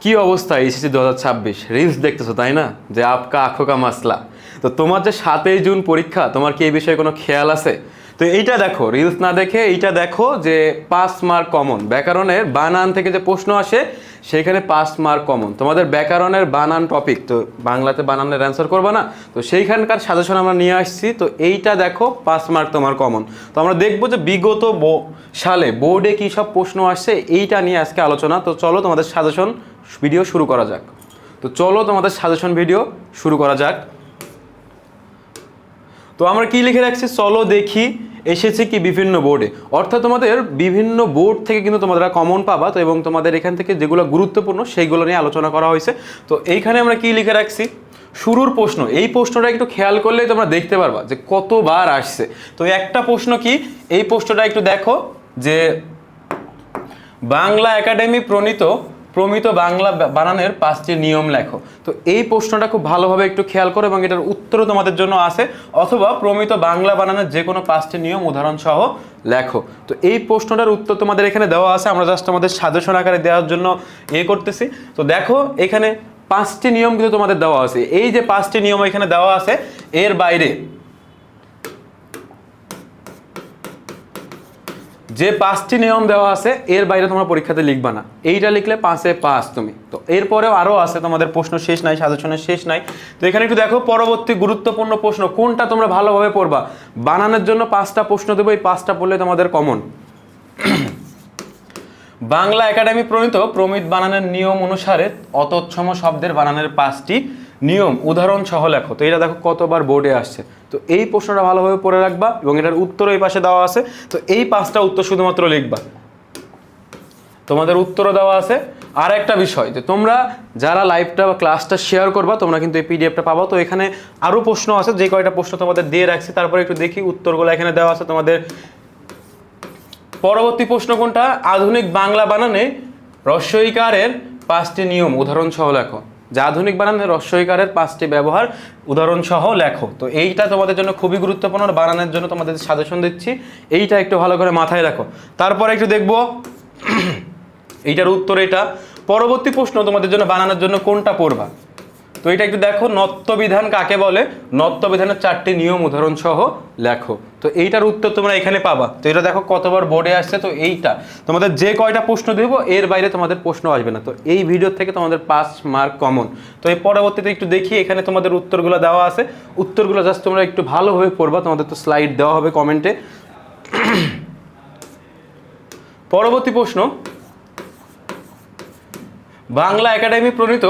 কি অবস্থা এসেছি 2026 রিলস দেখতেছো তাই না, যে আপকা আঁখো কা মাসলা। তো তোমার যে 7ই জুন পরীক্ষা, তোমার কি এই বিষয়ে কোনো খেয়াল আছে? তো এইটা দেখো, রিলস না দেখে এইটা দেখো যে 5 মার্ক কমন। ব্যাকরণের বানান থেকে যে প্রশ্ন আসে সেখানে 5 মার্ক কমন। তোমাদের ব্যাকরণের বানান টপিক, তো বাংলাতে বানানের অ্যান্সার করবে না, তো সেইখানকার সাজেশন আমরা নিয়ে আসছি। তো এইটা দেখো 5 মার্ক তোমার কমন। তো আমরা দেখবো যে বিগত সালে বোর্ডে কী সব প্রশ্ন আসছে, এইটা নিয়ে আজকে আলোচনা। তো চলো তোমাদের সাজেশন ভিডিও শুরু করা যাক। শুরু করা যাক। তো আমরা কি লিখে রাখছি, চলো দেখি এসেছে কি বিভিন্ন বোর্ডে। অর্থাৎ তোমাদের বিভিন্ন বোর্ড থেকে কিন্তু তোমরা কমন পাবা। তো এবং তোমাদের এখান থেকে যেগুলো গুরুত্বপূর্ণ সেইগুলো নিয়ে আলোচনা করা হয়েছে। তো এইখানে আমরা কি লিখে রাখছি, শুরুর প্রশ্ন। এই প্রশ্নটা একটু খেয়াল করলেই তোমরা দেখতে পারবা যে কতবার আসছে। তো একটা প্রশ্ন কি, এই প্রশ্নটা একটু দেখো যে বাংলা একাডেমি প্রমিত বাংলা বানানের 5টি নিয়ম লেখো। তো এই প্রশ্নটা খুব ভালোভাবে একটু খেয়াল করো এবং এটার উত্তরও তোমাদের জন্য আছে। অথবা প্রমিত বাংলা বানানের যে কোনো 5টি নিয়ম উদাহরণ সহ লেখো। তো এই প্রশ্নটার উত্তর তোমাদের এখানে দেওয়া আছে, আমরা জাস্ট আমাদের সাজেশন আকারে দেওয়ার জন্য করতেছি। তো দেখো এখানে 5টি নিয়ম কিন্তু তোমাদের দেওয়া আছে। এই যে 5টি নিয়ম এখানে দেওয়া আছে, এর বাইরে যে 5টি নিয়ম দেওয়া আছে এর বাইরে তোমরা পরীক্ষাতে লিখবা না। এইটা লিখলে 5-এ 5 তুমি। তো এরপরেও আরও আছে, তোমাদের প্রশ্ন শেষ নাই, সাজেশনের শেষ নাই। তো এখানে একটু দেখো পরবর্তী গুরুত্বপূর্ণ প্রশ্ন কোনটা তোমরা ভালোভাবে পড়বা। বানানের জন্য 5টা প্রশ্ন দেবো, এই 5টা পড়লে তোমাদের কমন। বাংলা একাডেমি প্রমিত বানানের নিয়ম অনুসারে অতৎসম শব্দের বানানের 5টি নিয়ম উদাহরণ সহ লেখো। তো এটা দেখো কতবার বোর্ডে আসছে। তো এই প্রশ্নটা ভালোভাবে পড়ে রাখবা এবং এটার উত্তর এই পাশে দেওয়া আছে। তো এই 5টা উত্তর শুধুমাত্র লিখবা, তোমাদের উত্তরও দেওয়া আছে। আর একটা বিষয়, যে তোমরা যারা লাইভটা বা ক্লাসটা শেয়ার করবা তোমরা কিন্তু এই পিডিএফটা পাবো। তো এখানে আরও প্রশ্ন আছে, যে কয়টা প্রশ্ন তোমাদের দিয়ে রাখছি তারপরে একটু দেখি উত্তরগুলো এখানে দেওয়া আছে তোমাদের। পরবর্তী প্রশ্ন কোনটা, আধুনিক বাংলা বানানে হ্রস্বইকারের 5টি নিয়ম উদাহরণ সহ লেখো। যে আধুনিক বানানে হ্রস্বইকারের 5টি ব্যবহার উদাহরণ সহ লেখো। তো এইটা তোমাদের জন্য খুবই গুরুত্বপূর্ণ, বানানের জন্য তোমাদের সাজেশন দিচ্ছি, এইটা একটু ভালো করে মাথায় রাখো। তারপরে একটু দেখবো এইটার উত্তর। এটা পরবর্তী প্রশ্ন তোমাদের জন্য বানানোর জন্য কোনটা পড়বা। তো এটা একটু দেখো, নত্যবিধান কাকে বলে, নত্যবিধানের 4টি নিয়ম উদাহরণ সহ লেখো। তো এইটার উত্তর তোমরা এখানে পাবা। তো এটা দেখো কতবার বোর্ডে আসছে। তো এইটা তোমাদের যে কয়টা প্রশ্ন দেবো এর বাইরে তোমাদের প্রশ্ন আসবে না। তো এই ভিডিও থেকে তোমাদের 5 মার্ক কমন। তো এই পরবর্তীতে একটু দেখি, এখানে তোমাদের উত্তরগুলো দেওয়া আছে, উত্তরগুলো জাস্ট তোমরা একটু ভালোভাবে পড়বা, তোমাদের তো স্লাইড দেওয়া হবে কমেন্টে। পরবর্তী প্রশ্ন, বাংলা একাডেমি প্রমিত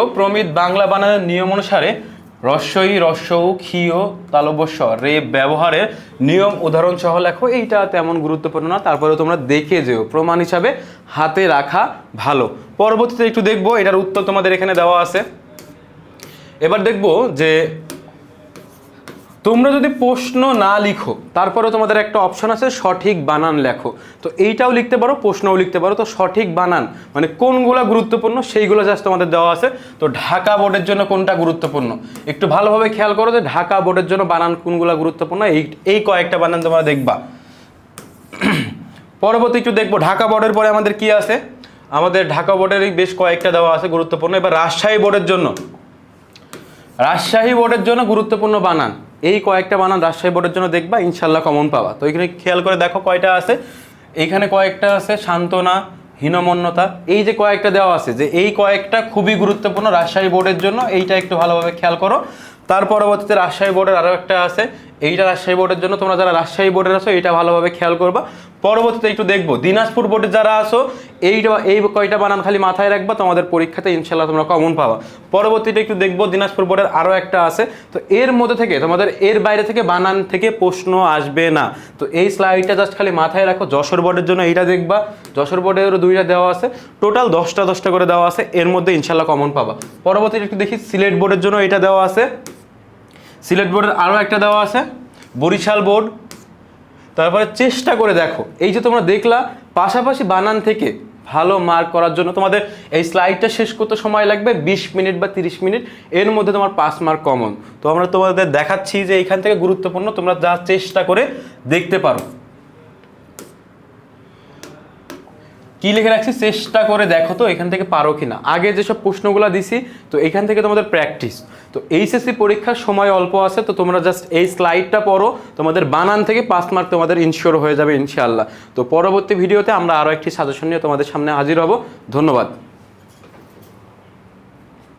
বাংলা বানানের নিয়ম অনুসারে রস্বই রস্বউ ক্ষীয় তালব্য রে ব্যবহারের নিয়ম উদাহরণ সহ লেখো। এইটা তেমন গুরুত্বপূর্ণ না, তারপরে তোমরা দেখে যেও, প্রমাণ হিসাবে হাতে রাখা ভালো। পরবর্তীতে একটু দেখবো, এটার উত্তর তোমাদের এখানে দেওয়া আছে। এবার দেখবো যে তোমরা যদি প্রশ্ন না লিখো তারপরে তোমাদের একটা অপশন আছে সঠিক বানান লেখো। তো এইটাও লিখতে পারো, প্রশ্নও লিখতে পারো। তো সঠিক বানান মানে কোনগুলো গুরুত্বপূর্ণ সেইগুলো জাস্ট তোমাদের দেওয়া আছে। তো ঢাকা বোর্ডের জন্য কোনটা গুরুত্বপূর্ণ একটু ভালোভাবে খেয়াল করো, যে ঢাকা বোর্ডের জন্য বানান কোনগুলো গুরুত্বপূর্ণ, এই কয়েকটা বানান তোমরা দেখবা। পরবর্তী একটু দেখবো ঢাকা বোর্ডের পরে আমাদের কি আছে, আমাদের ঢাকা বোর্ডের বেশ কয়েকটা দেওয়া আছে গুরুত্বপূর্ণ। এবার রাজশাহী বোর্ডের জন্য গুরুত্বপূর্ণ বানান, এই কয়েকটা বানান রাজশাহী বোর্ডের জন্য দেখবা, ইনশাল্লাহ কমন পাবা। তো এখানে খেয়াল করে দেখো কয়টা আছে, এইখানে কয়েকটা আছে, সান্ত্বনা, হীনমন্যতা, এই যে কয়েকটা দেওয়া আছে, যে এই কয়েকটা খুবই গুরুত্বপূর্ণ রাজশাহী বোর্ডের জন্য, এইটা একটু ভালোভাবে খেয়াল করো। তার পরবর্তীতে রাজশাহী বোর্ডের আরও একটা আছে, এইটা রাজশাহী বোর্ডের জন্য, তোমরা যারা রাজশাহী বোর্ডের আছো এইটা ভালোভাবে খেয়াল করবা। পরবর্তীতে একটু দেখবো দিনাজপুর বোর্ডে যারা আছো এই কয়টা বানান খালি মাথায় রাখবা, তোমাদের পরীক্ষাতে ইনশাল্লাহ তোমরা কমন পাবা। পরবর্তীতে একটু দেখবো দিনাজপুর বোর্ডের আরও একটা আছে। তো এর মধ্যে থেকে তোমাদের এর বাইরে থেকে বানান থেকে প্রশ্ন আসবে না। তো এই স্লাইডটা জাস্ট খালি মাথায় রাখো। যশোর বোর্ডের জন্য এইটা দেখবা, যশোর বোর্ডেরও 2টা দেওয়া আছে, টোটাল 10টা করে দেওয়া আছে, এর মধ্যে ইনশাল্লাহ কমন পাবা। পরবর্তীতে একটু দেখি সিলেট বোর্ডের জন্য এটা দেওয়া আছে, সিলেট বোর্ডের আরও একটা দেওয়া আছে, বরিশাল বোর্ড। তারপরে চেষ্টা করে দেখো, এই যে তোমরা দেখলা পাশাপাশি বানান থেকে ভালো মার্ক করার জন্য তোমাদের এই স্লাইডটা শেষ করতে সময় লাগবে 20 মিনিট বা 30 মিনিট, এর মধ্যে তোমার 5 মার্ক কমন। তো আমরা তোমাদের দেখাচ্ছি যে এইখান থেকে গুরুত্বপূর্ণ, তোমরা যা চেষ্টা করে দেখতে পারো। কি লিখে রাখছি চেষ্টা করে দেখো তো এখান থেকে পারো কিনা। আগে যেসব প্রশ্নগুলো দিছি তো এখান থেকে তোমাদের প্র্যাকটিস। তো এইচএসসি পরীক্ষার সময় অল্প আছে, তো তোমরা জাস্ট এই স্লাইডটা পড়ো, তোমাদের বানান থেকে 5 মার্ক তোমাদের ইনশিওর হয়ে যাবে ইনশাআল্লাহ। তো পরবর্তী ভিডিওতে আমরা আরও একটি সাজেশন নিয়ে তোমাদের সামনে হাজির হব। ধন্যবাদ।